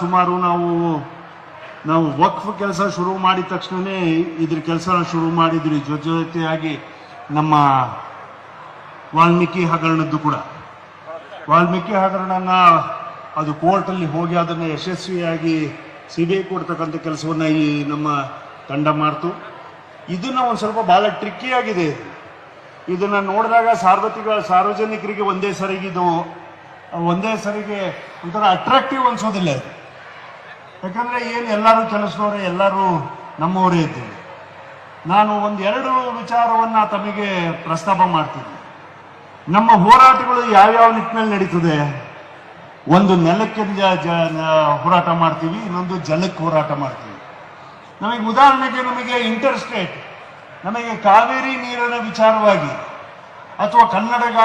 ಸುಮಾರು ನಾವು ವಕ್ಫ್ ಕೆಲಸ ಶುರು ಮಾಡಿದ ತಕ್ಷಣವೇ ಇದ್ರ ಕೆಲಸ ಶುರು ಮಾಡಿದ್ರಿ. ಜೊತೆಯಾಗಿ ನಮ್ಮ ವಾಲ್ಮೀಕಿ ಹಗರಣದ್ದು ಕೂಡ, ವಾಲ್ಮೀಕಿ ಹಗರಣನ ಅದು ಕೋರ್ಟಲ್ಲಿ ಹೋಗಿ ಅದನ್ನು ಯಶಸ್ವಿಯಾಗಿ CBI ಕೊಡ್ತಕ್ಕಂಥ ಕೆಲಸವನ್ನು ಈ ನಮ್ಮ ತಂಡ ಮಾಡ್ತು. ಇದನ್ನ ಒಂದು ಸ್ವಲ್ಪ ಬಹಳ ಟ್ರಿಕ್ಕಿ ಆಗಿದೆ. ಇದನ್ನ ನೋಡಿದಾಗ ಸಾರ್ವಜನಿಕರಿಗೆ ಒಂದೇ ಸರಿಗೆ ಒಂಥರ ಅಟ್ರಾಕ್ಟಿವ್ ಅನ್ಸೋದಿಲ್ಲ. ಯಾಕಂದ್ರೆ ಏನು ಎಲ್ಲರೂ ಕೆಲಸದವರೇ, ಎಲ್ಲರೂ ನಮ್ಮವರೇ ಇದ್ದೀವಿ. ನಾನು ಒಂದೆರಡು ವಿಚಾರವನ್ನ ತಮಗೆ ಪ್ರಸ್ತಾಪ ಮಾಡ್ತೀನಿ. ನಮ್ಮ ಹೋರಾಟಗಳು ಯಾವ್ಯಾವ ನಿಟ್ಟಿನಲ್ಲಿ ನಡೀತದೆ. ಒಂದು ನೆಲಕ್ಕೆ ಹೋರಾಟ ಮಾಡ್ತೀವಿ, ಇನ್ನೊಂದು ಜಲಕ್ಕೆ ಹೋರಾಟ ಮಾಡ್ತೀವಿ. ನಮಗೆ ಉದಾಹರಣೆಗೆ ನಮಗೆ ಇಂಟರ್ ಸ್ಟೇಟ್, ನಮಗೆ ಕಾವೇರಿ ನೀರಿನ ವಿಚಾರವಾಗಿ ಅಥವಾ ಕನ್ನಡಿಗ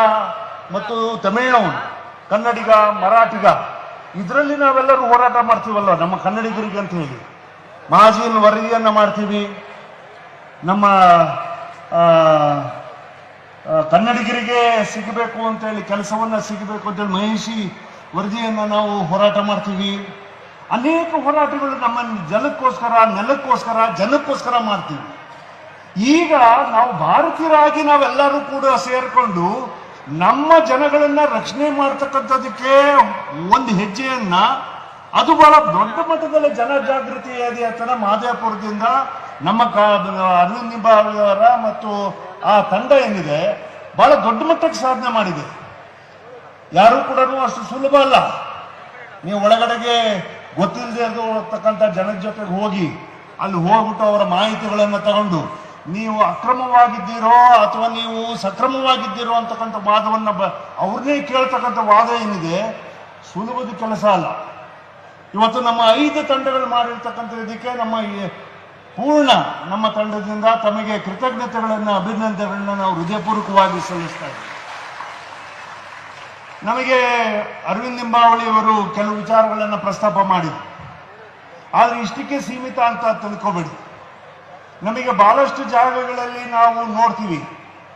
ಮತ್ತು ತಮಿಳವನು, ಕನ್ನಡಿಗ ಮರಾಠಿಗ, ಇದರಲ್ಲಿ ನಾವೆಲ್ಲರೂ ಹೋರಾಟ ಮಾಡ್ತೀವಲ್ಲ ನಮ್ಮ ಕನ್ನಡಿಗರಿಗೆ ಅಂತ ಹೇಳಿ ಮಹಾಜೀನ್ ವರದಿಯನ್ನು ಮಾಡ್ತೀವಿ. ನಮ್ಮ ಕನ್ನಡಿಗರಿಗೆ ಸಿಗಬೇಕು ಅಂತೇಳಿ, ಕೆಲಸವನ್ನ ಸಿಗಬೇಕು ಅಂತೇಳಿ ಮಹಿಷಿ ವರದಿಯನ್ನು ನಾವು ಹೋರಾಟ ಮಾಡ್ತೀವಿ. ಅನೇಕ ಹೋರಾಟಗಳು ನಮ್ಮ ಜಲಕ್ಕೋಸ್ಕರ, ನೆಲಕ್ಕೋಸ್ಕರ, ಜನಕ್ಕೋಸ್ಕರ ಮಾಡ್ತೀವಿ. ಈಗ ನಾವು ಭಾರತೀಯರಾಗಿ ನಾವೆಲ್ಲರೂ ಕೂಡ ಸೇರ್ಕೊಂಡು ನಮ್ಮ ಜನಗಳನ್ನ ರಕ್ಷಣೆ ಮಾಡ್ತಕ್ಕಂಥದಕ್ಕೆ ಒಂದು ಹೆಜ್ಜೆಯನ್ನ, ಅದು ಬಹಳ ದೊಡ್ಡ ಮಟ್ಟದಲ್ಲಿ ಜನಜಾಗೃತಿ ಯಾತ್ರೆ ಮಹದೇವಪುರದಿಂದ ನಮ್ಮ ಅರವಿಂದ್ ನಿಂಬಾವಳಿಯವರ ಮತ್ತು ಆ ತಂಡ ಏನಿದೆ ಬಹಳ ದೊಡ್ಡ ಮಟ್ಟಕ್ಕೆ ಸಾಧನೆ ಮಾಡಿದೆ. ಯಾರು ಕೂಡ ಅಷ್ಟು ಸುಲಭ ಅಲ್ಲ. ನೀವು ಒಳಗಡೆಗೆ ಗೊತ್ತಿಲ್ಲದೆ ಇರತಕ್ಕಂಥ ಜನದ ಜೊತೆಗೆ ಹೋಗಿ ಅಲ್ಲಿ ಹೋಗ್ಬಿಟ್ಟು ಅವರ ಮಾಹಿತಿಗಳನ್ನು ತಗೊಂಡು ನೀವು ಅಕ್ರಮವಾಗಿದ್ದೀರೋ ಅಥವಾ ನೀವು ಸಕ್ರಮವಾಗಿದ್ದೀರೋ ಅಂತಕ್ಕಂಥ ವಾದವನ್ನು ಅವ್ರನ್ನೇ ಕೇಳ್ತಕ್ಕಂಥ ವಾದ ಏನಿದೆ ಸುಲಭದ ಕೆಲಸ ಅಲ್ಲ. ಇವತ್ತು ನಮ್ಮ 5 ತಂಡಗಳು ಮಾಡಿರ್ತಕ್ಕಂಥ ಇದಕ್ಕೆ ನಮ್ಮ ತಂಡದಿಂದ ತಮಗೆ ಕೃತಜ್ಞತೆಗಳನ್ನು, ಅಭಿನಂದನೆಗಳನ್ನ ನಾವು ಹೃದಯಪೂರ್ವಕವಾಗಿ ಸಲ್ಲಿಸ್ತಾ ಇದ್ದೀವಿ. ನಮಗೆ ಅರವಿಂದ್ ನಿಂಬಾವಳಿಯವರು ಕೆಲವು ವಿಚಾರಗಳನ್ನು ಪ್ರಸ್ತಾಪ ಮಾಡಿದ್ರು. ಆದರೆ ಇಷ್ಟಕ್ಕೆ ಸೀಮಿತ ಅಂತ ತಿಳ್ಕೊಬೇಡಿ. ನಮಗೆ ಬಹಳಷ್ಟು ಜಾಗಗಳಲ್ಲಿ ನಾವು ನೋಡ್ತೀವಿ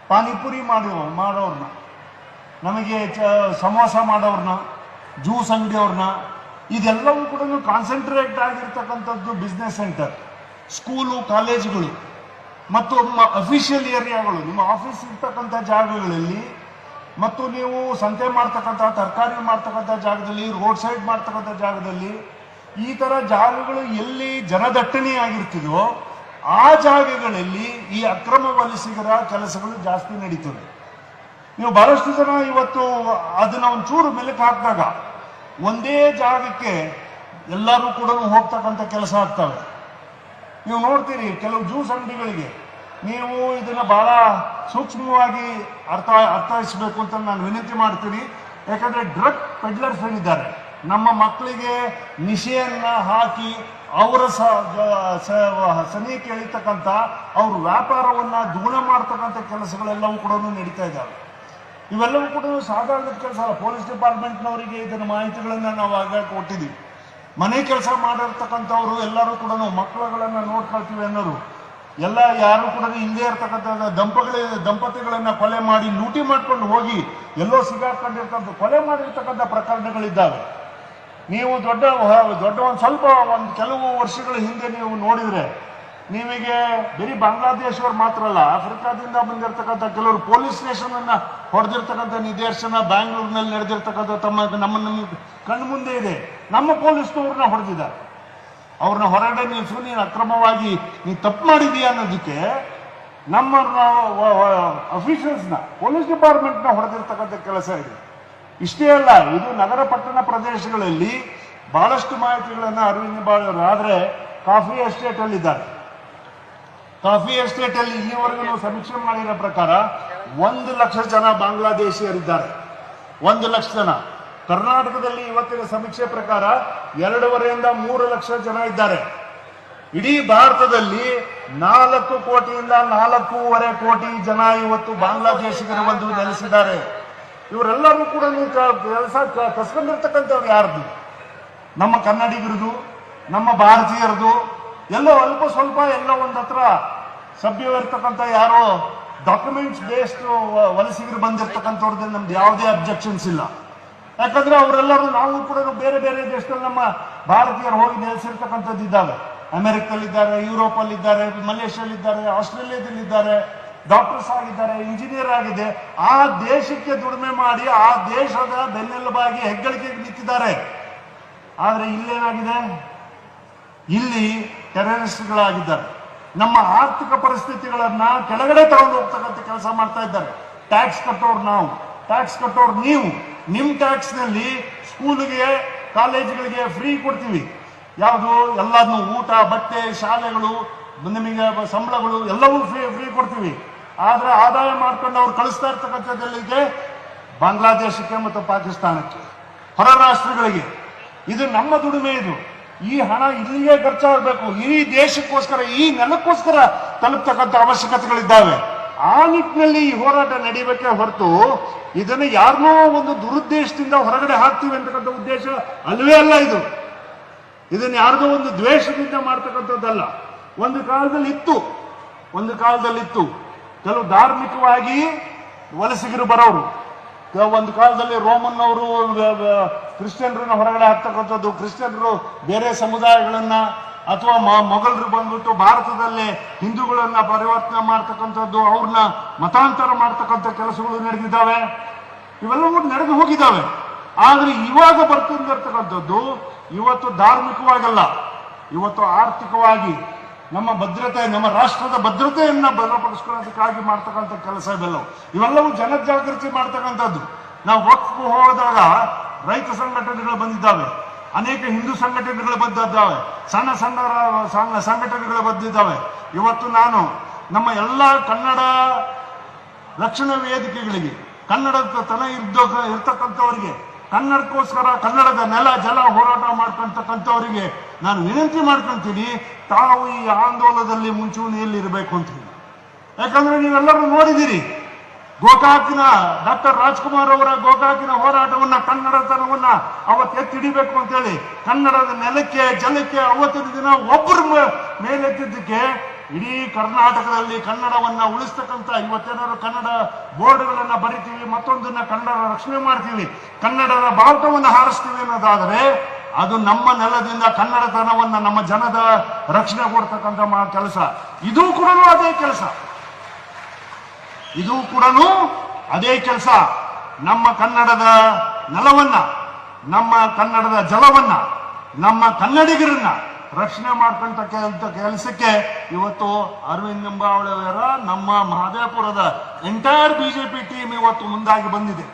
ಪಾನಿಪುರಿ ಮಾಡೋರ್ನ, ನಮಗೆ ಸಮೋಸ ಮಾಡೋರ್ನ, ಜ್ಯೂಸ್ ಅಂಗಡಿಯವ್ರನ್ನ, ಇದೆಲ್ಲವೂ ಕೂಡ ಕಾನ್ಸಂಟ್ರೇಟ್ ಆಗಿರ್ತಕ್ಕಂಥದ್ದು ಬಿಸ್ನೆಸ್ ಸೆಂಟರ್, ಸ್ಕೂಲು, ಕಾಲೇಜುಗಳು ಮತ್ತು ಅಫಿಷಿಯಲ್ ಏರಿಯಾಗಳು, ನಿಮ್ಮ ಆಫೀಸ್ ಇರ್ತಕ್ಕಂಥ ಜಾಗಗಳಲ್ಲಿ ಮತ್ತು ನೀವು ಸಂತೆ ಮಾಡ್ತಕ್ಕಂಥ, ತರಕಾರಿ ಮಾಡ್ತಕ್ಕಂಥ ಜಾಗದಲ್ಲಿ, ರೋಡ್ ಸೈಡ್ ಮಾಡ್ತಕ್ಕಂಥ ಜಾಗದಲ್ಲಿ, ಈ ಥರ ಜಾಗಗಳು ಎಲ್ಲಿ ಜನದಟ್ಟಣೆ ಆಗಿರ್ತಿದೋ ಆ ಜಾಗಗಳಲ್ಲಿ ಈ ಅಕ್ರಮ ವಲಸಿಗರ ಕೆಲಸಗಳು ಜಾಸ್ತಿ ನಡೀತವೆ. ನೀವು ಬಹಳಷ್ಟು ಜನ ಇವತ್ತು ಅದನ್ನ ಒಂಚೂರು ಮೆಲುಕು ಹಾಕಿದಾಗ ಒಂದೇ ಜಾಗಕ್ಕೆ ಎಲ್ಲರೂ ಕೂಡ ಹೋಗ್ತಕ್ಕಂಥ ಕೆಲಸ ಆಗ್ತವೆ. ನೀವು ನೋಡ್ತೀರಿ ಕೆಲವು ಜ್ಯೂಸ್ ಅಂಗಡಿಗಳಿಗೆ, ನೀವು ಇದನ್ನ ಬಹಳ ಸೂಕ್ಷ್ಮವಾಗಿ ಅರ್ಥೈಸಬೇಕು ಅಂತ ನಾನು ವಿನಂತಿ ಮಾಡ್ತೀನಿ. ಯಾಕಂದ್ರೆ ಡ್ರಗ್ ಪೆಡ್ಲರ್ಸ್ ಏನಿದ್ದಾರೆ, ನಮ್ಮ ಮಕ್ಕಳಿಗೆ ನಿಶೆಯನ್ನ ಹಾಕಿ ಅವರ ಸನಿಹಕ್ಕೆ ಎಳಿತಕ್ಕಂಥ, ಅವ್ರ ವ್ಯಾಪಾರವನ್ನ ದ್ವಿಗುಣ ಮಾಡ್ತಕ್ಕಂಥ ಕೆಲಸಗಳೆಲ್ಲವೂ ಕೂಡ ನಡೀತಾ ಇದ್ದಾವೆ. ಇವೆಲ್ಲವೂ ಕೂಡ ಸಾಧಾರಣ ಕೆಲಸ ಅಲ್ಲ. ಪೊಲೀಸ್ ಡಿಪಾರ್ಟ್ಮೆಂಟ್ನವರಿಗೆ ಇದನ್ನ ಮಾಹಿತಿಗಳನ್ನ ನಾವು ಆಗ ಕೊಟ್ಟಿದ್ದೀವಿ. ಮನೆ ಕೆಲಸ ಮಾಡಿರ್ತಕ್ಕಂಥವ್ರು ಎಲ್ಲರೂ ಕೂಡ ಮಕ್ಕಳುಗಳನ್ನ ನೋಡ್ಕೊಳ್ತೀವಿ ಅನ್ನೋರು ಎಲ್ಲ ಯಾರು ಕೂಡ ಇಲ್ಲದೆ ಇರ್ತಕ್ಕಂಥ ದಂಪತಿಗಳನ್ನ ಕೊಲೆ ಮಾಡಿ ಲೂಟಿ ಮಾಡ್ಕೊಂಡು ಹೋಗಿ ಎಲ್ಲೋ ಸಿಗಾಕೊಂಡಿರ್ತಕ್ಕಂಥ ಕೊಲೆ ಮಾಡಿರ್ತಕ್ಕಂಥ ಪ್ರಕರಣಗಳಿದ್ದಾವೆ. ನೀವು ದೊಡ್ಡ ಒಂದು ಕೆಲವು ವರ್ಷಗಳ ಹಿಂದೆ ನೀವು ನೋಡಿದ್ರೆ ನಿಮಗೆ ಬರೀ ಬಾಂಗ್ಲಾದೇಶವ್ರು ಮಾತ್ರ ಅಲ್ಲ, ಆಫ್ರಿಕಾದಿಂದ ಬಂದಿರತಕ್ಕಂಥ ಕೆಲವರು ಪೊಲೀಸ್ ಸ್ಟೇಷನ್ ಅನ್ನ ಹೊಡೆದಿರ್ತಕ್ಕಂಥ ನಿದರ್ಶನ ಬ್ಯಾಂಗ್ಳೂರಿನಲ್ಲಿ ನಡೆದಿರ್ತಕ್ಕಂಥ ನಮ್ಮ ಕಣ್ಣು ಮುಂದೆ ಇದೆ. ನಮ್ಮ ಪೊಲೀಸ್ನವ್ರನ್ನ ಹೊಡೆದಿದ್ದಾರೆ. ಅವ್ರನ್ನ ಹೊರಗಡೆ ನಿಲ್ಲಿಸು, ನೀನು ಅಕ್ರಮವಾಗಿ ನೀನು ತಪ್ಪು ಮಾಡಿದೀಯ ಅನ್ನೋದಕ್ಕೆ ನಮ್ಮ ಅಫಿಷಿಯಲ್ಸ್ನ, ಪೊಲೀಸ್ ಡಿಪಾರ್ಟ್ಮೆಂಟ್ನ ಹೊಡೆದಿರ್ತಕ್ಕಂಥ ಕೆಲಸ ಇದೆ. ಇಷ್ಟೇ ಅಲ್ಲ, ಇದು ನಗರ ಪಟ್ಟಣ ಪ್ರದೇಶಗಳಲ್ಲಿ ಬಹಳಷ್ಟು ಮಾಹಿತಿಗಳನ್ನು ಅರವಿಂದ್ ನಿಂಬಾವಳಿ ಆದರೆ ಕಾಫಿ ಎಸ್ಟೇಟ್ ಅಲ್ಲಿ ಇದ್ದಾರೆ. ಕಾಫಿ ಎಸ್ಟೇಟ್ ಅಲ್ಲಿ ಇಲ್ಲಿವರೆಗೂ ಸಮೀಕ್ಷೆ ಮಾಡಿರೋ ಪ್ರಕಾರ 1 ಲಕ್ಷ ಜನ ಬಾಂಗ್ಲಾದೇಶಿಯರಿದ್ದಾರೆ. 1 ಲಕ್ಷ ಜನ. ಕರ್ನಾಟಕದಲ್ಲಿ ಇವತ್ತಿನ ಸಮೀಕ್ಷೆ ಪ್ರಕಾರ 2.5 ರಿಂದ 3 ಲಕ್ಷ ಜನ ಇದ್ದಾರೆ. ಇಡೀ ಭಾರತದಲ್ಲಿ 4 ಕೋಟಿಯಿಂದ 4.5 ಕೋಟಿ ಜನ ಇವತ್ತು ಬಾಂಗ್ಲಾದೇಶಿಗರು ಬಂದು ನೆಲೆಸಿದ್ದಾರೆ. ಇವರೆಲ್ಲರೂ ಕೂಡ ಕೆಲಸ ಕಸ್ಕೊಂಡಿರ್ತಕ್ಕಂಥವ್ರು ಯಾರ್ದು? ನಮ್ಮ ಕನ್ನಡಿಗರದು, ನಮ್ಮ ಭಾರತೀಯರದು, ಎಲ್ಲೋ ಅಲ್ಪ ಸ್ವಲ್ಪ ಎಲ್ಲೋ ಒಂದು ಹತ್ರ ಸಭ್ಯವಿರ್ತಕ್ಕಂಥ ಯಾರೋ ಡಾಕ್ಯುಮೆಂಟ್ಸ್ ಬೇಸ್ಡ್ ವಲಸಿಗರು ಬಂದಿರ್ತಕ್ಕಂಥವ್ರದ್ದು ನಮ್ದು ಯಾವುದೇ ಅಬ್ಜೆಕ್ಷನ್ಸ್ ಇಲ್ಲ. ಯಾಕಂದ್ರೆ ಅವರೆಲ್ಲರೂ ನಾವು ಕೂಡ ಬೇರೆ ಬೇರೆ ದೇಶದಲ್ಲಿ ನಮ್ಮ ಭಾರತೀಯರು ಹೋಗಿ ನೆಲೆಸಿರ್ತಕ್ಕಂಥದ್ದು ಇದ್ದಾವೆ. ಅಮೆರಿಕದಲ್ಲಿದ್ದಾರೆ, ಯುರೋಪಲ್ಲಿದ್ದಾರೆ, ಮಲೇಷ್ಯಾದಲ್ಲಿದ್ದಾರೆ, ಆಸ್ಟ್ರೇಲಿಯಾದಲ್ಲಿದ್ದಾರೆ, ಡಾಕ್ಟರ್ಸ್ ಆಗಿದ್ದಾರೆ, ಇಂಜಿನಿಯರ್ ಆಗಿದೆ. ಆ ದೇಶಕ್ಕೆ ದುಡಿಮೆ ಮಾಡಿ ಆ ದೇಶದ ಬೆನ್ನೆಲುಬಾಗಿ ಹೆಗ್ಗಳಿಕೆಗೆ ನಿಂತಿದ್ದಾರೆ. ಆದ್ರೆ ಇಲ್ಲೇನಾಗಿದೆ? ಇಲ್ಲಿ ಟೆರರಿಸ್ಟ್ಗಳಾಗಿದ್ದಾರೆ. ನಮ್ಮ ಆರ್ಥಿಕ ಪರಿಸ್ಥಿತಿಗಳನ್ನ ಕೆಳಗಡೆ ತಗೊಂಡು ಹೋಗ್ತಕ್ಕಂಥ ಕೆಲಸ ಮಾಡ್ತಾ ಇದ್ದಾರೆ. ಟ್ಯಾಕ್ಸ್ ಕಟ್ಟೋರು ನಾವು, ಟ್ಯಾಕ್ಸ್ ಕಟ್ಟೋರು ನೀವು. ನಿಮ್ ಟ್ಯಾಕ್ಸ್ ನಲ್ಲಿ ಸ್ಕೂಲ್ಗೆ ಕಾಲೇಜುಗಳಿಗೆ ಫ್ರೀ ಕೊಡ್ತೀವಿ. ಯಾವುದು? ಎಲ್ಲಾದ್ನೂ ಊಟ, ಬಟ್ಟೆ, ಶಾಲೆಗಳು, ನಿಮಗೆ ಸಂಬಳಗಳು ಎಲ್ಲವೂ ಫ್ರೀ ಕೊಡ್ತೀವಿ. ಆದ್ರೆ ಆದಾಯ ಮಾಡ್ಕೊಂಡು ಅವ್ರು ಕಳಿಸ್ತಾ ಇರ್ತಕ್ಕಂಥದ್ದೆಲ್ಲಿಗೆ? ಬಾಂಗ್ಲಾದೇಶಕ್ಕೆ ಮತ್ತು ಪಾಕಿಸ್ತಾನಕ್ಕೆ, ಹೊರ ರಾಷ್ಟ್ರಗಳಿಗೆ. ಇದು ನಮ್ಮ ದುಡಿಮೆ. ಇದು ಈ ಹಣ ಇಲ್ಲಿಗೆ ಖರ್ಚಾಗಬೇಕು. ಈ ದೇಶಕ್ಕೋಸ್ಕರ, ಈ ನೆಲಕ್ಕೋಸ್ಕರ ತಲುಪ್ತಕ್ಕಂಥ ಅವಶ್ಯಕತೆಗಳಿದ್ದಾವೆ. ಆ ನಿಟ್ಟಿನಲ್ಲಿ ಈ ಹೋರಾಟ ನಡೀಬೇಕೇ ಹೊರತು ಇದನ್ನು ಯಾರನ್ನೋ ಒಂದು ದುರುದ್ದೇಶದಿಂದ ಹೊರಗಡೆ ಹಾಕ್ತೀವಿ ಅಂತಕ್ಕಂಥ ಉದ್ದೇಶ ಅಲ್ವೇ ಅಲ್ಲ. ಇದನ್ನು ಯಾರ್ದೋ ಒಂದು ದ್ವೇಷದಿಂದ ಮಾಡ್ತಕ್ಕಂಥದ್ದಲ್ಲ. ಒಂದು ಕಾಲದಲ್ಲಿ ಇತ್ತು ಕೆಲವು ಧಾರ್ಮಿಕವಾಗಿ ವಲಸಿಗರು ಬರೋರು. ಒಂದು ಕಾಲದಲ್ಲಿ ರೋಮನ್ ಅವರು ಕ್ರಿಶ್ಚಿಯನ್ರನ್ನ ಹೊರಗಡೆ ಹಾಕ್ತಕ್ಕಂಥದ್ದು, ಕ್ರಿಶ್ಚಿಯನ್ರು ಬೇರೆ ಸಮುದಾಯಗಳನ್ನ ಅಥವಾ ಮೊಘಲರು ಬಂದ್ಬಿಟ್ಟು ಭಾರತದಲ್ಲೇ ಹಿಂದೂಗಳನ್ನ ಪರಿವರ್ತನೆ ಮಾಡ್ತಕ್ಕಂಥದ್ದು, ಅವ್ರನ್ನ ಮತಾಂತರ ಮಾಡ್ತಕ್ಕಂಥ ಕೆಲಸಗಳು ನಡೆದಿದ್ದಾವೆ. ಇವೆಲ್ಲವೂ ನಡೆದು ಹೋಗಿದ್ದಾವೆ. ಆದ್ರೆ ಇವಾಗ ಬರ್ತಿರ್ತಕ್ಕಂಥದ್ದು ಇವತ್ತು ಧಾರ್ಮಿಕವಾಗಲ್ಲ, ಇವತ್ತು ಆರ್ಥಿಕವಾಗಿ ನಮ್ಮ ಭದ್ರತೆ, ನಮ್ಮ ರಾಷ್ಟ್ರದ ಭದ್ರತೆಯನ್ನ ಬಲಪಡಿಸ್ಕೊಳ್ಳೋದಕ್ಕಾಗಿ ಮಾಡ್ತಕ್ಕಂಥ ಕೆಲಸ ಇವೆಲ್ಲವೂ ಜನಜಾಗೃತಿ ಮಾಡ್ತಕ್ಕಂಥದ್ದು. ನಾವು ವಕ್ಫ್ ಹೋದಾಗ ರೈತ ಸಂಘಟನೆಗಳು ಬಂದಿದ್ದಾವೆ, ಅನೇಕ ಹಿಂದೂ ಸಂಘಟನೆಗಳು ಬಂದಿದ್ದಾವೆ, ಸಣ್ಣ ಸಂಘಟನೆಗಳು ಬಂದಿದ್ದಾವೆ. ಇವತ್ತು ನಾನು ನಮ್ಮ ಎಲ್ಲ ಕನ್ನಡ ರಕ್ಷಣಾ ವೇದಿಕೆಗಳಿಗೆ, ಕನ್ನಡದ ತನ ಇರ್ತಕ್ಕಂಥವರಿಗೆ, ಕನ್ನಡಕ್ಕೋಸ್ಕರ ಕನ್ನಡದ ನೆಲ ಜಲ ಹೋರಾಟ ಮಾಡ್ಕೊಂತಕ್ಕಂಥವರಿಗೆ ನಾನು ವಿನಂತಿ ಮಾಡ್ಕೊಂತೀನಿ, ತಾವು ಈ ಆಂದೋಲನದಲ್ಲಿ ಮುಂಚೂಣಿಯಲ್ಲಿ ಇರಬೇಕು ಅಂತ ಹೇಳಿ. ಯಾಕಂದ್ರೆ ನೀವೆಲ್ಲರೂ ನೋಡಿದ್ದೀರಿ, ಗೋಕಾಕಿನ ಡಾಕ್ಟರ್ ರಾಜ್ಕುಮಾರ್ ಅವರ ಗೋಕಾಕಿನ ಹೋರಾಟವನ್ನ, ಕನ್ನಡತನವನ್ನ ಅವತ್ತು ಎತ್ತಿಡಿಬೇಕು ಅಂತೇಳಿ ಕನ್ನಡದ ನೆಲಕ್ಕೆ ಜಲಕ್ಕೆ ಅವತ್ತಿನ ದಿನ ಒಬ್ಬರು ಮೇಲೆತ್ತಿದ್ದಕ್ಕೆ ಇಡೀ ಕರ್ನಾಟಕದಲ್ಲಿ ಕನ್ನಡವನ್ನ ಉಳಿಸ್ತಕ್ಕಂಥ, ಇವತ್ತೇನಾದ್ರು ಕನ್ನಡ ಬೋರ್ಡ್ಗಳನ್ನ ಬರಿತೀವಿ, ಮತ್ತೊಂದನ್ನ ಕನ್ನಡ ರಕ್ಷಣೆ ಮಾಡ್ತೀವಿ, ಕನ್ನಡದ ಬಾವುಟವನ್ನು ಹಾರಿಸ್ತೀವಿ ಅನ್ನೋದಾದ್ರೆ ಅದು ನಮ್ಮ ನೆಲದಿಂದ ಕನ್ನಡತನವನ್ನ, ನಮ್ಮ ಜನದ ರಕ್ಷಣೆ ಕೊಡ್ತಕ್ಕಂಥ ಕೆಲಸ. ಇದು ಕೂಡ ಅದೇ ಕೆಲಸ. ನಮ್ಮ ಕನ್ನಡದ ನೆಲವನ್ನ, ನಮ್ಮ ಕನ್ನಡದ ಜಲವನ್ನ, ನಮ್ಮ ಕನ್ನಡಿಗರನ್ನ ರಕ್ಷಣೆ ಮಾಡ್ಕೊಂತ ಕೆಲಸಕ್ಕೆ ಇವತ್ತು ಅರವಿಂದ್ ಲಿಂಬಾವಳಿ ಅವರ, ನಮ್ಮ ಮಹದೇವಪುರದ ಎಂಟೈರ್ ಬಿಜೆಪಿ ಟೀಮ್ ಇವತ್ತು ಮುಂದಾಗಿ ಬಂದಿದೆ.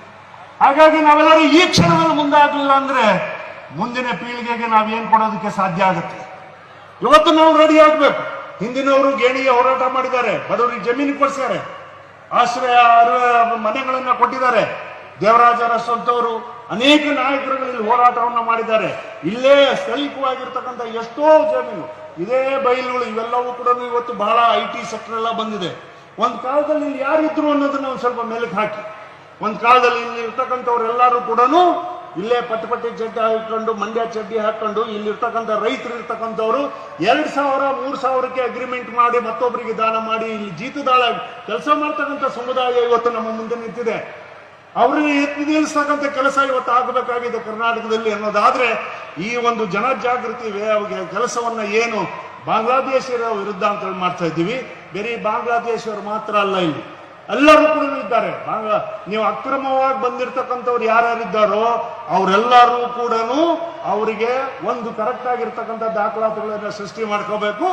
ಹಾಗಾಗಿ ನಾವೆಲ್ಲರೂ ಈ ಕ್ಷಣದಲ್ಲಿ ಮುಂದಾಗಲಿಲ್ಲ ಅಂದ್ರೆ ಮುಂದಿನ ಪೀಳಿಗೆಗೆ ನಾವೇನ್ ಕೊಡೋದಕ್ಕೆ ಸಾಧ್ಯ ಆಗುತ್ತೆ. ಇವತ್ತು ನಾವು ರೆಡಿ ಆಗ್ಬೇಕು. ಹಿಂದಿನವರು ಗೇಣಿಗೆ ಹೋರಾಟ ಮಾಡಿದ್ದಾರೆ, ಬಡವರಿಗೆ ಜಮೀನು ಕೊಡಿಸ್ತಾರೆ, ಆಶ್ರಯ ಮನೆಗಳನ್ನ ಕೊಟ್ಟಿದ್ದಾರೆ. ದೇವರಾಜ ಅರಸು ಅಂತವರು ಅನೇಕ ನಾಯಕರುಗಳಲ್ಲಿ ಹೋರಾಟವನ್ನು ಮಾಡಿದ್ದಾರೆ. ಇಲ್ಲೇ ಸ್ಥಳೀಯವಾಗಿರ್ತಕ್ಕಂಥ ಎಷ್ಟೋ ಜಮೀನು, ಇದೇ ಬಯಲುಗಳು, ಇವೆಲ್ಲವೂ ಕೂಡ ಇವತ್ತು ಬಹಳ IT ಸೆಕ್ಟರ್ ಎಲ್ಲ ಬಂದಿದೆ. ಒಂದು ಕಾಲದಲ್ಲಿ ಇಲ್ಲಿ ಯಾರಿದ್ರು ಅನ್ನೋದನ್ನ ಒಂದು ಸ್ವಲ್ಪ ಮೇಲಕ್ಕೆ ಹಾಕಿ, ಒಂದು ಕಾಲದಲ್ಲಿ ಇಲ್ಲಿ ಇರ್ತಕ್ಕಂಥವ್ರೆಲ್ಲರೂ ಕೂಡ ಇಲ್ಲೇ ಪಟ್ಟಿ ಚಡ್ಡಿ ಹಾಕೊಂಡು, ಮಂಡ್ಯ ಚಡ್ಡಿ ಹಾಕೊಂಡು ಇಲ್ಲಿರ್ತಕ್ಕಂಥ ರೈತರು ಇರ್ತಕ್ಕಂಥವ್ರು 2,000-3,000ಕ್ಕೆ ಅಗ್ರಿಮೆಂಟ್ ಮಾಡಿ ಮತ್ತೊಬ್ಬರಿಗೆ ದಾನ ಮಾಡಿ ಇಲ್ಲಿ ಜೀತದಾಳ ಕೆಲಸ ಮಾಡ್ತಕ್ಕಂಥ ಸಮುದಾಯ ಇವತ್ತು ನಮ್ಮ ಮುಂದೆ ನಿಂತಿದೆ. ಅವರಿಗೆ ಎತ್ತಿ ನಿಲ್ಲಿಸ್ತಕ್ಕಂಥ ಕೆಲಸ ಇವತ್ತು ಆಗಬೇಕಾಗಿದೆ ಕರ್ನಾಟಕದಲ್ಲಿ ಅನ್ನೋದಾದ್ರೆ ಈ ಒಂದು ಜನಜಾಗೃತಿ ಕೆಲಸವನ್ನ ಏನು ಬಾಂಗ್ಲಾದೇಶರ ವಿರುದ್ಧ ಅಂತ ಹೇಳಿ ಮಾಡ್ತಾ ಇದ್ದೀವಿ. ಬೇರೆ ಬಾಂಗ್ಲಾದೇಶರು ಮಾತ್ರ ಅಲ್ಲ, ಇಲ್ಲಿ ಎಲ್ಲರೂ ಕೂಡ ಇದ್ದಾರೆ. ನೀವು ಅಕ್ರಮವಾಗಿ ಬಂದಿರತಕ್ಕಂಥವ್ರು ಯಾರ್ಯಾರಿದ್ದಾರೋ ಅವರೆಲ್ಲರೂ ಕೂಡ ಅವರಿಗೆ ಒಂದು ಕರೆಕ್ಟ್ ಆಗಿರ್ತಕ್ಕಂಥ ದಾಖಲಾತಿಗಳನ್ನ ಸೃಷ್ಟಿ ಮಾಡ್ಕೋಬೇಕು.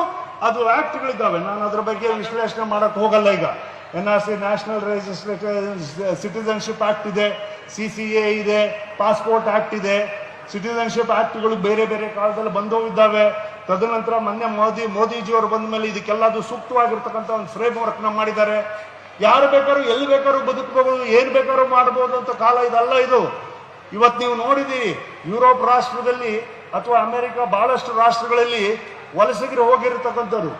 ಅದು ಆಕ್ಟ್ಗಳಿದ್ದಾವೆ, ನಾನು ಅದ್ರ ಬಗ್ಗೆ ವಿಶ್ಲೇಷಣೆ ಮಾಡಕ್ ಹೋಗಲ್ಲ. ಈಗ NRC ನ್ಯಾಷನಲ್ ಸಿಟಿಸನ್ಶಿಪ್ ಆಕ್ಟ್ ಇದೆ, CCA ಇದೆ, ಪಾಸ್ಪೋರ್ಟ್ ಆಕ್ಟ್ ಇದೆ. ಸಿಟಿಸನ್ಶಿಪ್ ಆಕ್ಟ್ಗಳು ಬೇರೆ ಬೇರೆ ಕಾಲದಲ್ಲಿ ಬಂದೋಗಿದ್ದಾವೆ. ತದನಂತರ ಮೊನ್ನೆ ಮೋದಿಜಿಯವರು ಬಂದ ಮೇಲೆ ಇದಕ್ಕೆಲ್ಲದು ಸೂಕ್ತವಾಗಿರ್ತಕ್ಕಂಥ ಒಂದು ಫ್ರೇಮ್ ವರ್ಕ್ ನ ಮಾಡಿದ್ದಾರೆ. ಯಾರು ಬೇಕಾದ್ರೂ ಎಲ್ಲಿ ಬೇಕಾದ್ರೂ ಬದುಕಬಹುದು, ಏನ್ ಬೇಕಾದ್ರೂ ಮಾಡಬಹುದು ಅಂತ ಕಾಲ ಇದಲ್ಲ ಇದು. ಇವತ್ತು ನೀವು ನೋಡಿದ್ದೀರಿ, ಯುರೋಪ್ ರಾಷ್ಟ್ರದಲ್ಲಿ ಅಥವಾ ಅಮೆರಿಕ ಬಹಳಷ್ಟು ರಾಷ್ಟ್ರಗಳಲ್ಲಿ ವಲಸಿಗರು ಹೋಗಿರತಕ್ಕಂಥವ್ರು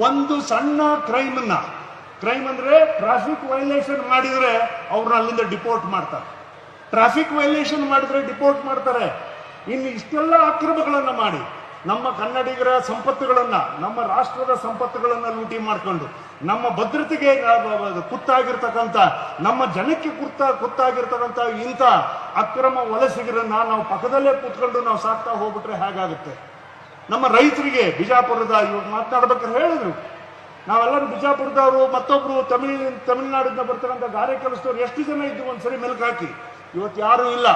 ಒಂದು ಸಣ್ಣ ಕ್ರೈಮ್ ಅಂದ್ರೆ ಟ್ರಾಫಿಕ್ ವೈಲೇಷನ್ ಮಾಡಿದ್ರೆ ಅವ್ರನ್ನ ಅಲ್ಲಿಂದ ಡಿಪೋರ್ಟ್ ಮಾಡ್ತಾರೆ. ಟ್ರಾಫಿಕ್ ವೈಲೇಷನ್ ಮಾಡಿದ್ರೆ ಡಿಪೋರ್ಟ್ ಮಾಡ್ತಾರೆ. ಇನ್ನು ಇಷ್ಟೆಲ್ಲ ಅಕ್ರಮಗಳನ್ನ ಮಾಡಿ ನಮ್ಮ ಕನ್ನಡಿಗರ ಸಂಪತ್ತುಗಳನ್ನ, ನಮ್ಮ ರಾಷ್ಟ್ರದ ಸಂಪತ್ತುಗಳನ್ನ ಲೂಟಿ ಮಾಡಿಕೊಂಡು ನಮ್ಮ ಭದ್ರತೆಗೆ ಕುತ್ತಾಗಿರ್ತಕ್ಕಂಥ, ನಮ್ಮ ಜನಕ್ಕೆ ಕುತ್ತಾಗಿರ್ತಕ್ಕಂಥ ಇಂಥ ಅಕ್ರಮ ವಲಸಿಗರನ್ನ ನಾವು ಪಕ್ಕದಲ್ಲೇ ಕೂತ್ಕೊಂಡು ನಾವು ಸಾಕ್ತಾ ಹೋಗ್ಬಿಟ್ರೆ ಹೇಗಾಗುತ್ತೆ? ನಮ್ಮ ರೈತರಿಗೆ ಬಿಜಾಪುರದ ಇವಾಗ ಮಾತನಾಡ್ಬೇಕಾದ್ರೆ ಹೇಳಿದ್ರು, ನಾವೆಲ್ಲರೂ ಬಿಜಾಪುರದವರು, ಮತ್ತೊಬ್ರು ತಮಿಳುನಾಡಿಂದ ಬರ್ತಕ್ಕಂಥ ಗಾರೆ ಕೆಲಸದವ್ರು ಎಷ್ಟು ಜನ ಇದ್ದು ಒಂದ್ಸರಿ ಮೆಲ್ಕು ಹಾಕಿ. ಇವತ್ತು ಯಾರು ಇಲ್ಲ.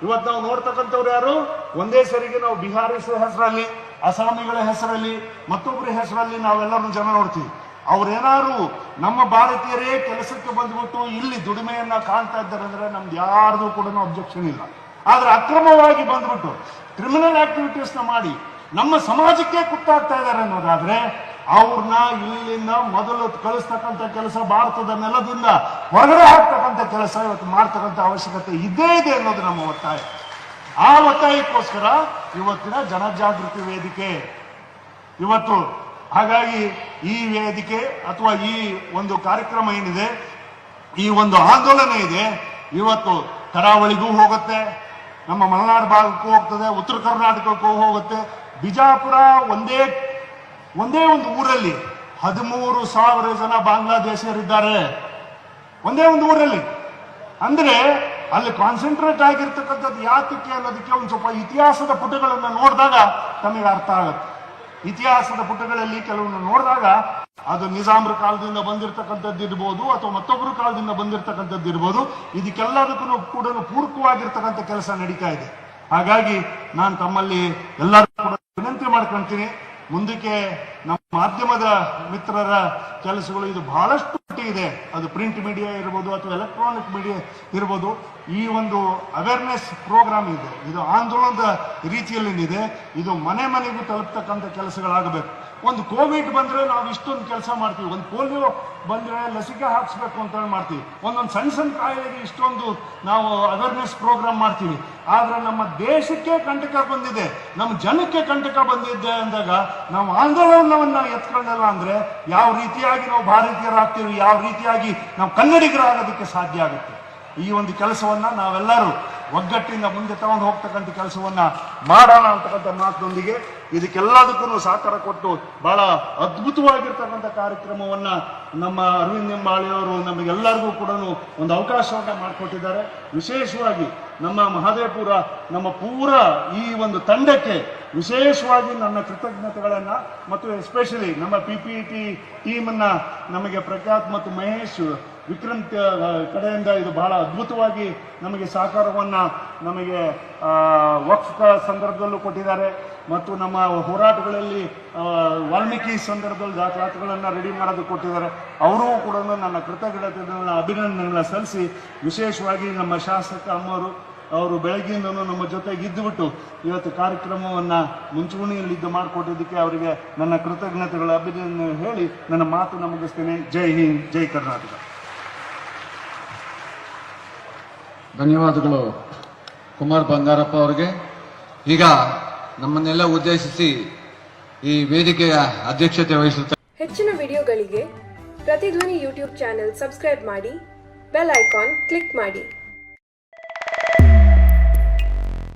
ಇವತ್ತು ನಾವು ನೋಡ್ತಕ್ಕಂಥವ್ರು ಯಾರು? ಒಂದೇ ಸರಿಗೆ ನಾವು ಬಿಹಾರೀಸ್ ಹೆಸರಲ್ಲಿ, ಅಸ್ಸಾಮಿಗಳ ಹೆಸರಲ್ಲಿ, ಮತ್ತೊಬ್ಬರ ಹೆಸರಲ್ಲಿ ನಾವೆಲ್ಲರೂ ಜನ ನೋಡ್ತೀವಿ. ಅವ್ರೇನಾದ್ರು ನಮ್ಮ ಭಾರತೀಯರೇ ಕೆಲಸಕ್ಕೆ ಬಂದ್ಬಿಟ್ಟು ಇಲ್ಲಿ ದುಡಿಮೆಯನ್ನ ಕಾಣ್ತಾ ಇದ್ದಾರೆ ಅಂದ್ರೆ ನಮ್ದು ಯಾರ್ದು ಕೂಡ ಅಬ್ಜೆಕ್ಷನ್ ಇಲ್ಲ. ಆದ್ರೆ ಅಕ್ರಮವಾಗಿ ಬಂದ್ಬಿಟ್ಟು ಕ್ರಿಮಿನಲ್ ಆಕ್ಟಿವಿಟೀಸ್ನ ಮಾಡಿ ನಮ್ಮ ಸಮಾಜಕ್ಕೆ ಕುತ್ತಾಗ್ತಾ ಇದ್ದಾರೆ ಅನ್ನೋದಾದ್ರೆ ಅವ್ರನ್ನ ಇಲ್ಲಿಂದ ಮೊದಲು ಕಳಿಸ್ತಕ್ಕಂಥ ಕೆಲಸ, ಭಾರತದ ನೆಲದಿಂದ ಹೊರಗಡೆ ಹಾಕ್ತಕ್ಕಂಥ ಕೆಲಸ ಇವತ್ತು ಮಾಡ್ತಕ್ಕಂಥ ಅವಶ್ಯಕತೆ ಇದ್ದೇ ಇದೆ ಅನ್ನೋದು ನಮ್ಮ ಒತ್ತಾಯ. ಆ ಒತ್ತಾಯಕ್ಕೋಸ್ಕರ ಇವತ್ತಿನ ಜನಜಾಗೃತಿ ವೇದಿಕೆ ಇವತ್ತು. ಹಾಗಾಗಿ ಈ ವೇದಿಕೆ ಅಥವಾ ಈ ಒಂದು ಕಾರ್ಯಕ್ರಮ ಏನಿದೆ, ಈ ಒಂದು ಆಂದೋಲನ ಇದೆ, ಇವತ್ತು ಕರಾವಳಿಗೂ ಹೋಗುತ್ತೆ, ನಮ್ಮ ಮಲೆನಾಡು ಭಾಗಕ್ಕೂ ಹೋಗ್ತದೆ, ಉತ್ತರ ಕರ್ನಾಟಕಕ್ಕೂ ಹೋಗುತ್ತೆ. ಬಿಜಾಪುರ ಒಂದೇ ಒಂದು ಊರಲ್ಲಿ 13,000 ಜನ ಬಾಂಗ್ಲಾದೇಶಿಯರಿದ್ದಾರೆ. ಒಂದೇ ಒಂದು ಊರಲ್ಲಿ. ಅಂದ್ರೆ ಅಲ್ಲಿ ಕಾನ್ಸಂಟ್ರೇಟ್ ಆಗಿರ್ತಕ್ಕಂಥದ್ದು ಯಾತಕ್ಕೆ ಅನ್ನೋದಕ್ಕೆ ಒಂದು ಸ್ವಲ್ಪ ಇತಿಹಾಸದ ಪುಟಗಳನ್ನು ನೋಡಿದಾಗ ತಮಗೆ ಅರ್ಥ ಆಗುತ್ತೆ. ಇತಿಹಾಸದ ಪುಟಗಳಲ್ಲಿ ಕೆಲವನ್ನು ನೋಡಿದಾಗ ಅದು ನಿಜಾಮ್ರ ಕಾಲದಿಂದ ಬಂದಿರತಕ್ಕಂಥದ್ದು ಇರ್ಬೋದು, ಅಥವಾ ಮತ್ತೊಬ್ಬರ ಕಾಲದಿಂದ ಬಂದಿರತಕ್ಕಂಥದ್ದು ಇರ್ಬೋದು. ಇದಕ್ಕೆಲ್ಲದಕ್ಕೂ ಕೂಡ ಪೂರಕವಾಗಿರ್ತಕ್ಕಂಥ ಕೆಲಸ ನಡೀತಾ ಇದೆ. ಹಾಗಾಗಿ ನಾನು ತಮ್ಮಲ್ಲಿ ಎಲ್ಲರೂ ಕೂಡ ವಿನಂತಿ ಮಾಡ್ಕೊಳ್ತೀನಿ, ಮುಂದಕ್ಕೆ ನಮ್ಮ ಮಾಧ್ಯಮದ ಮಿತ್ರರ ಕೆಲಸಗಳು ಇದು ಬಹಳಷ್ಟು ಇದೆ. ಅದು ಪ್ರಿಂಟ್ ಮೀಡಿಯಾ ಇರ್ಬೋದು ಅಥವಾ ಎಲೆಕ್ಟ್ರಾನಿಕ್ ಮೀಡಿಯಾ ಇರ್ಬೋದು. ಈ ಒಂದು ಅವೇರ್ನೆಸ್ ಪ್ರೋಗ್ರಾಮ್ ಇದೆ, ಇದು ಆಂದೋಲನದ ರೀತಿಯಲ್ಲಿದೆ. ಇದು ಮನೆ ಮನೆಗೂ ತಲುಪ್ತಕ್ಕಂಥ ಕೆಲಸಗಳಾಗಬೇಕು. ಒಂದು ಕೋವಿಡ್ ಬಂದ್ರೆ ನಾವು ಇಷ್ಟೊಂದು ಕೆಲಸ ಮಾಡ್ತೀವಿ, ಒಂದು ಪೋಲಿಯೋ ಬಂದ್ರೆ ಲಸಿಕೆ ಹಾಕ್ಸ್ಬೇಕು ಅಂತ ಮಾಡ್ತೀವಿ, ಒಂದೊಂದು ಸಣ್ಣ ಕಾಯಿಲೆಗೆ ಇಷ್ಟೊಂದು ನಾವು ಅವೇರ್ನೆಸ್ ಪ್ರೋಗ್ರಾಮ್ ಮಾಡ್ತೀವಿ. ಆದ್ರೆ ನಮ್ಮ ದೇಶಕ್ಕೆ ಕಂಟಕ ಬಂದಿದೆ, ನಮ್ಮ ಜನಕ್ಕೆ ಕಂಟಕ ಬಂದಿದೆ ಅಂದಾಗ ನಾವು ಆಂದೋಲನವನ್ನ ಎತ್ಕೊಳ್ಳಲ್ಲ ಅಂದ್ರೆ ಯಾವ ರೀತಿಯಾಗಿ ನಾವು ಭಾರತೀಯರಾಗ್ತೀವಿ, ಯಾವ ರೀತಿಯಾಗಿ ನಾವು ಕನ್ನಡಿಗರಾಗೋದಕ್ಕೆ ಸಾಧ್ಯ ಆಗುತ್ತೆ? ಈ ಒಂದು ಕೆಲಸವನ್ನ ನಾವೆಲ್ಲರೂ ಒಗ್ಗಟ್ಟಿಂದ ಮುಂದೆ ತಗೊಂಡು ಹೋಗ್ತಕ್ಕಂಥ ಕೆಲಸವನ್ನ ಮಾಡೋಣ ಅಂತಕ್ಕಂಥ ಮಾತಿನೊಂದಿಗೆ ಇದಕ್ಕೆಲ್ಲದಕ್ಕೂ ಸಹಕಾರ ಕೊಟ್ಟು ಬಹಳ ಅದ್ಭುತವಾಗಿರ್ತಕ್ಕಂಥ ಕಾರ್ಯಕ್ರಮವನ್ನ ನಮ್ಮ ಅರವಿಂದ್ ನಿಂಬಾಳಿಯವರು ನಮಗೆಲ್ಲರಿಗೂ ಕೂಡ ಒಂದು ಅವಕಾಶವನ್ನ ಮಾಡಿಕೊಟ್ಟಿದ್ದಾರೆ. ವಿಶೇಷವಾಗಿ ನಮ್ಮ ಮಹದೇವಪುರ, ನಮ್ಮ ಪೂರ ಈ ಒಂದು ತಂಡಕ್ಕೆ ವಿಶೇಷವಾಗಿ ನನ್ನ ಕೃತಜ್ಞತೆಗಳನ್ನ, ಮತ್ತು ಎಸ್ಪೆಷಲಿ ನಮ್ಮ PPT ಟೀಮನ್ನ ನಮಗೆ ಪ್ರಖ್ಯಾತ್ ಮತ್ತು ಮಹೇಶ್ ವಿಕ್ರಮ್ ಕಡೆಯಿಂದ ಇದು ಬಹಳ ಅದ್ಭುತವಾಗಿ ನಮಗೆ ಸಹಕಾರವನ್ನ ನಮಗೆ ವಕ್ಫ್ ಸಂದರ್ಭದಲ್ಲೂ ಕೊಟ್ಟಿದ್ದಾರೆ, ಮತ್ತು ನಮ್ಮ ಹೋರಾಟಗಳಲ್ಲಿ ವಾಲ್ಮೀಕಿ ಸಂದರ್ಭದಲ್ಲಿ ದಾಖಲಾತಿಗಳನ್ನು ರೆಡಿ ಮಾಡೋದಕ್ಕೆ ಕೊಟ್ಟಿದ್ದಾರೆ. ಅವರೂ ಕೂಡ ನನ್ನ ಕೃತಜ್ಞತೆಗಳನ್ನ ಅಭಿನಂದನೆಗಳನ್ನ ಸಲ್ಲಿಸಿ, ವಿಶೇಷವಾಗಿ ನಮ್ಮ ಶಾಸಕ ಅಮ್ಮವರು ಅವರು ಬೆಳಗ್ಗೆಯಿಂದನೂ ನಮ್ಮ ಜೊತೆಗೆ ಇದ್ದುಬಿಟ್ಟು ಇವತ್ತು ಕಾರ್ಯಕ್ರಮವನ್ನ ಮುಂಚೂಣಿಯಲ್ಲಿದ್ದು ಮಾಡಿಕೊಟ್ಟಿದ್ದಕ್ಕೆ ಅವರಿಗೆ ನನ್ನ ಕೃತಜ್ಞತೆಗಳ ಅಭಿನಂದನೆ ಹೇಳಿ ನನ್ನ ಮಾತನ್ನು ಮುಗಿಸ್ತೇನೆ. ಜೈ ಹಿಂದ್, ಜೈ ಕರ್ನಾಟಕ. ಧನ್ಯವಾದಗಳು ಕುಮಾರ್ ಬಂಗಾರಪ್ಪ ಅವರಿಗೆ. ಈಗ ನಮ್ಮನ್ನೆಲ್ಲ ಉದ್ದೇಶಿಸಿ ಈ ವೇದಿಕೆಯ ಅಧ್ಯಕ್ಷತೆ ವಹಿಸುತ್ತಾರೆ. ಹೆಚ್ಚಿನ ವಿಡಿಯೋಗಳಿಗೆ ಪ್ರತಿಧ್ವನಿ ಯೂಟ್ಯೂಬ್ ಚಾನೆಲ್ ಸಬ್ಸ್ಕ್ರೈಬ್ ಮಾಡಿ, ಬೆಲ್ ಐಕಾನ್ ಕ್ಲಿಕ್ ಮಾಡಿ.